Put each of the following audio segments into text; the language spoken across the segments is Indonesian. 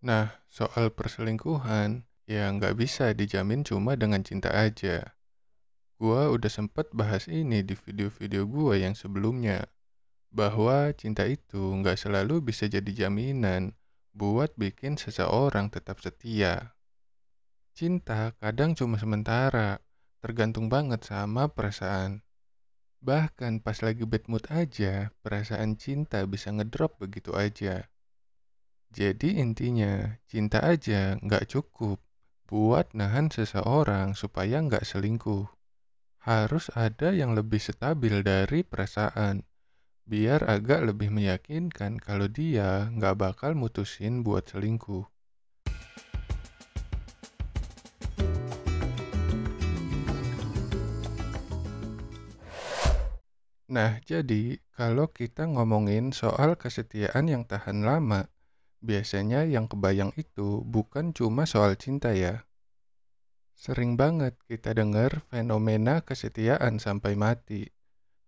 Nah, soal perselingkuhan, ya nggak bisa dijamin cuma dengan cinta aja. Gua udah sempet bahas ini di video-video gua yang sebelumnya, bahwa cinta itu nggak selalu bisa jadi jaminan buat bikin seseorang tetap setia. Cinta kadang cuma sementara, tergantung banget sama perasaan. Bahkan pas lagi bad mood aja, perasaan cinta bisa ngedrop begitu aja. Jadi intinya, cinta aja nggak cukup buat nahan seseorang supaya nggak selingkuh. Harus ada yang lebih stabil dari perasaan, biar agak lebih meyakinkan kalau dia nggak bakal mutusin buat selingkuh. Nah, jadi kalau kita ngomongin soal kesetiaan yang tahan lama, biasanya yang kebayang itu bukan cuma soal cinta ya. Sering banget kita dengar fenomena kesetiaan sampai mati.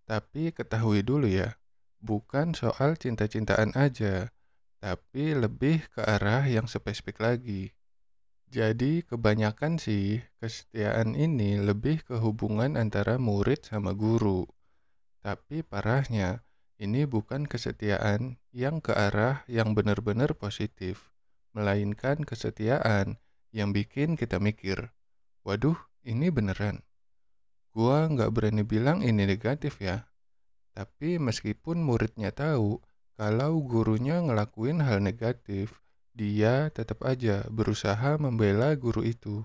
Tapi ketahui dulu ya, bukan soal cinta-cintaan aja, tapi lebih ke arah yang spesifik lagi. Jadi kebanyakan sih, kesetiaan ini lebih ke hubungan antara murid sama guru. Tapi parahnya, ini bukan kesetiaan yang ke arah yang benar-benar positif, melainkan kesetiaan yang bikin kita mikir, waduh, ini beneran. Gua nggak berani bilang ini negatif ya, tapi meskipun muridnya tahu kalau gurunya ngelakuin hal negatif, dia tetap aja berusaha membela guru itu.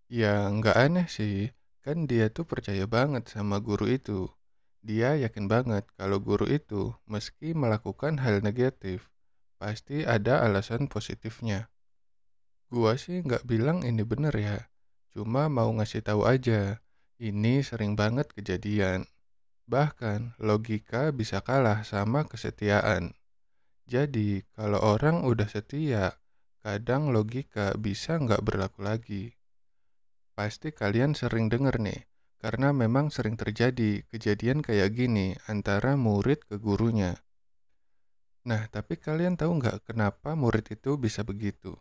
Ya nggak aneh sih, kan dia tuh percaya banget sama guru itu. Dia yakin banget kalau guru itu meski melakukan hal negatif, pasti ada alasan positifnya. Gua sih nggak bilang ini bener ya, cuma mau ngasih tahu aja. Ini sering banget kejadian. Bahkan, logika bisa kalah sama kesetiaan. Jadi, kalau orang udah setia, kadang logika bisa nggak berlaku lagi. Pasti kalian sering denger nih, karena memang sering terjadi kejadian kayak gini antara murid ke gurunya. Nah, tapi kalian tahu nggak kenapa murid itu bisa begitu?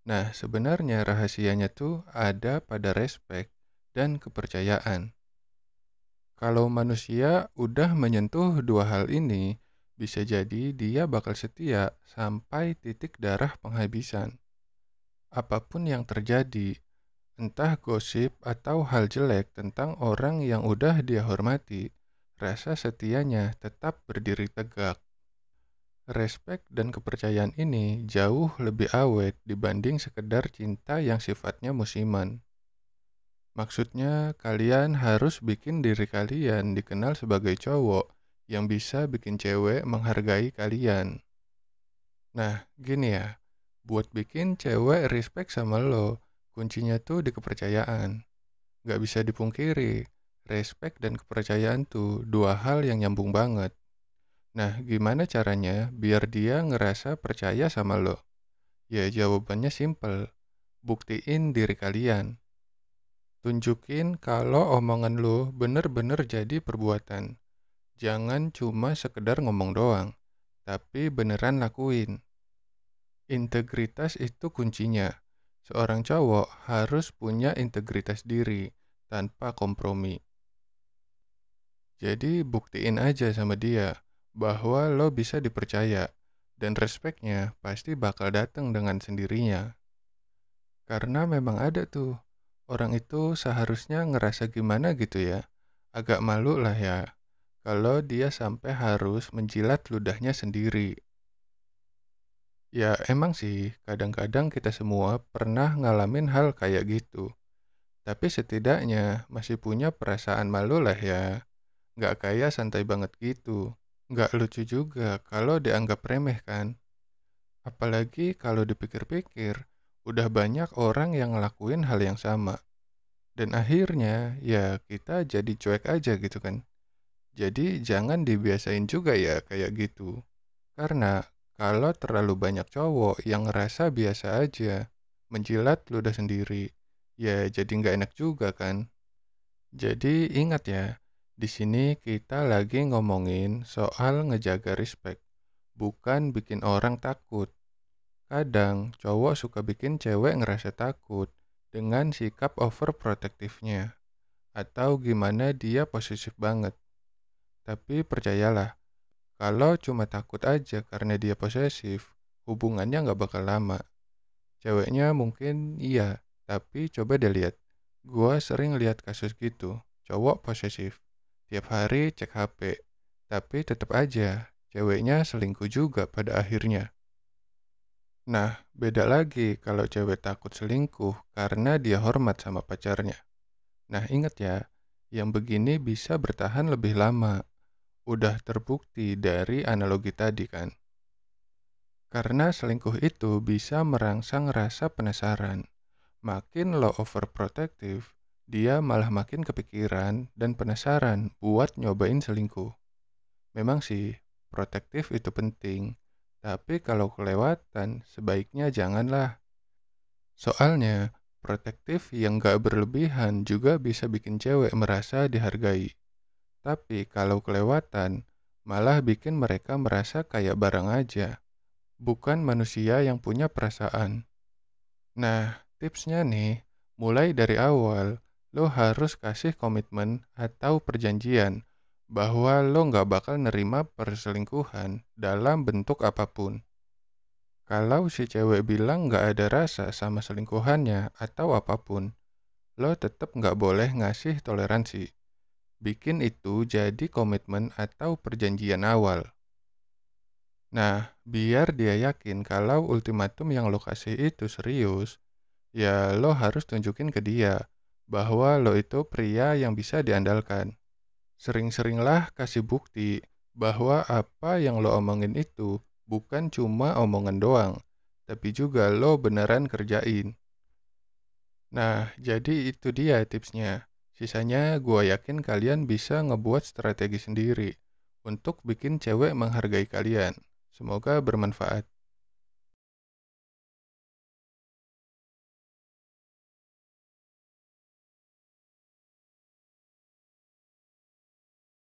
Nah, sebenarnya rahasianya tuh ada pada respek dan kepercayaan. Kalau manusia udah menyentuh dua hal ini, bisa jadi dia bakal setia sampai titik darah penghabisan. Apapun yang terjadi, entah gosip atau hal jelek tentang orang yang udah dia hormati, rasa setianya tetap berdiri tegak. Respek dan kepercayaan ini jauh lebih awet dibanding sekedar cinta yang sifatnya musiman. Maksudnya, kalian harus bikin diri kalian dikenal sebagai cowok yang bisa bikin cewek menghargai kalian. Nah, gini ya, buat bikin cewek respect sama lo, kuncinya tuh di kepercayaan. Gak bisa dipungkiri, respect dan kepercayaan tuh dua hal yang nyambung banget. Nah, gimana caranya biar dia ngerasa percaya sama lo? Ya, jawabannya simple. Buktiin diri kalian. Tunjukin kalau omongan lo bener-bener jadi perbuatan. Jangan cuma sekedar ngomong doang, tapi beneran lakuin. Integritas itu kuncinya. Seorang cowok harus punya integritas diri tanpa kompromi. Jadi buktiin aja sama dia bahwa lo bisa dipercaya dan respeknya pasti bakal datang dengan sendirinya. Karena memang ada tuh, orang itu seharusnya ngerasa gimana gitu ya. Agak malu lah ya, kalau dia sampai harus menjilat ludahnya sendiri. Ya emang sih, kadang-kadang kita semua pernah ngalamin hal kayak gitu. Tapi setidaknya masih punya perasaan malu lah ya. Nggak kayak santai banget gitu. Nggak lucu juga kalau dianggap remeh kan. Apalagi kalau dipikir-pikir, udah banyak orang yang ngelakuin hal yang sama. Dan akhirnya, ya kita jadi cuek aja gitu kan. Jadi jangan dibiasain juga ya kayak gitu. Karena kalau terlalu banyak cowok yang ngerasa biasa aja, menjilat ludah sendiri, ya jadi nggak enak juga kan. Jadi ingat ya, di sini kita lagi ngomongin soal ngejaga respect, bukan bikin orang takut. Kadang cowok suka bikin cewek ngerasa takut dengan sikap overprotektifnya atau gimana dia posesif banget. Tapi percayalah, kalau cuma takut aja karena dia posesif, hubungannya nggak bakal lama. Ceweknya mungkin iya, tapi coba deh lihat. Gua sering lihat kasus gitu, cowok posesif. Tiap hari cek HP, tapi tetap aja, ceweknya selingkuh juga pada akhirnya. Nah, beda lagi kalau cewek takut selingkuh karena dia hormat sama pacarnya. Nah, ingat ya, yang begini bisa bertahan lebih lama. Udah terbukti dari analogi tadi kan. Karena selingkuh itu bisa merangsang rasa penasaran. Makin lo overprotective, dia malah makin kepikiran dan penasaran buat nyobain selingkuh. Memang sih, protektif itu penting. Tapi kalau kelewatan, sebaiknya janganlah. Soalnya, protektif yang gak berlebihan juga bisa bikin cewek merasa dihargai. Tapi kalau kelewatan, malah bikin mereka merasa kayak barang aja, bukan manusia yang punya perasaan. Nah, tipsnya nih, mulai dari awal, lo harus kasih komitmen atau perjanjian bahwa lo nggak bakal nerima perselingkuhan dalam bentuk apapun. Kalau si cewek bilang nggak ada rasa sama selingkuhannya atau apapun, lo tetap nggak boleh ngasih toleransi. Bikin itu jadi komitmen atau perjanjian awal. Nah, biar dia yakin kalau ultimatum yang lo kasih itu serius, ya lo harus tunjukin ke dia bahwa lo itu pria yang bisa diandalkan. Sering-seringlah kasih bukti bahwa apa yang lo omongin itu bukan cuma omongan doang, tapi juga lo beneran kerjain. Nah, jadi itu dia tipsnya. Sisanya gua yakin kalian bisa ngebuat strategi sendiri untuk bikin cewek menghargai kalian. Semoga bermanfaat.